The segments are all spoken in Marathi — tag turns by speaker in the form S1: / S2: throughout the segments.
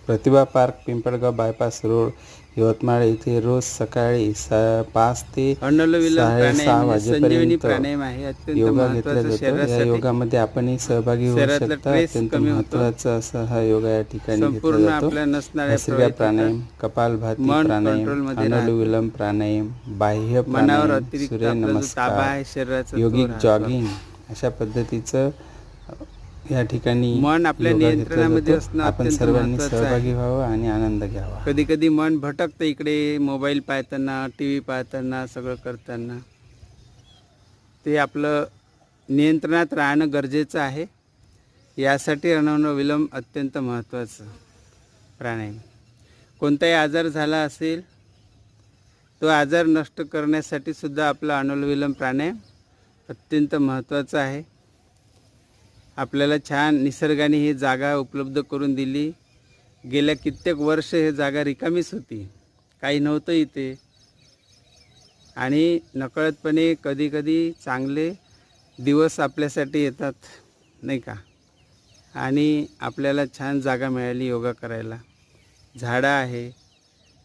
S1: प्रतिभा park, Pimpalgaon bypass road, Yavatmal येथे रोज सकाळी 5 ते
S2: अनुलोम
S1: 6:30 वाजेपर्यंत
S2: प्राणायाम आहे. अत्यंत
S1: योगा घेतला
S2: महत्त्वाचा
S1: जातो. या
S2: शरीरासाठी.
S1: योगामध्ये आपणही सहभागी होऊ
S2: शरीरातला
S1: शकता.
S2: ट्रेस
S1: अत्यंत
S2: कमी होतो.
S1: महत्त्वाचा असा हा योगा या ठिकाणी घेतला
S2: संपूर्ण
S1: जातो.
S2: आपल्या नसणाऱ्या
S1: भस्त्रिका
S2: प्रवृत्ती
S1: प्राणायाम, कपालभाती
S2: मन
S1: प्राणायाम,
S2: कंट्रोलमध्ये
S1: अनुलोम प्राणायाम, बाह्य
S2: मनावर
S1: प्राणायाम,
S2: अतिरिक्त
S1: सूर्य
S2: आपला जो ताबा
S1: नमस्कार,
S2: आहे शरीराचा तो
S1: योगिक
S2: राहतो.
S1: जॉगिंग अशा पद्धतीचं या ठिकाणी
S2: मन आपल्या
S1: योगा घेतला
S2: नियंत्रणामध्ये
S1: जातो.
S2: असणं
S1: आपण
S2: अत्यंत
S1: सर्वांनी
S2: महत्त्वाचं
S1: सहभागी
S2: आहे.
S1: व्हावं आणि आनंद घ्यावा.
S2: कधी कधी मन भटकतं इकडे, मोबाईल पाहताना, टी व्ही पाहताना, सगळं करताना. ते आपलं नियंत्रणात राहणं गरजेचं आहे. यासाठी अनुलोम अत्यंत महत्त्वाचं प्राणायाम. कोणताही आजार झाला असेल तो आजार नष्ट करण्यासाठी सुद्धा आपला अनुलोम प्राणायाम अत्यंत महत्त्वाचा आहे. आपल्याला छान निसर्गाने ही जागा उपलब्ध करून दिली. गेल्या कित्येक वर्ष ही जागा रिकामीच होती, काही नव्हतं इथे. आणि नकळतपणे कधीकधी चांगले दिवस आपल्यासाठी येतात, नाही का. आणि आपल्याला छान जागा मिळाली योगा करायला. झाडं आहे,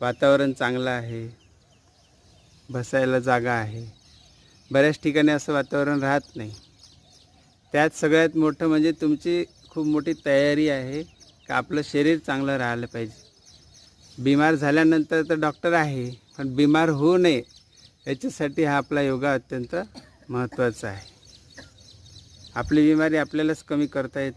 S2: वातावरण चांगलं आहे, बसायला जागा आहे. बऱ्याच ठिकाणी असं वातावरण राहत नाही. त्यात सगळ्यात मोठं म्हणजे तुमची खूप मोठी तयारी आहे का आपलं शरीर चांगलं राहिलं पाहिजे. बिमार झाल्यानंतर तर डॉक्टर आहे, पण बिमार होऊ नये याच्यासाठी हा आपला योगा अत्यंत महत्त्वाचा आहे. आपली बिमारी आपल्यालाच कमी करता येते.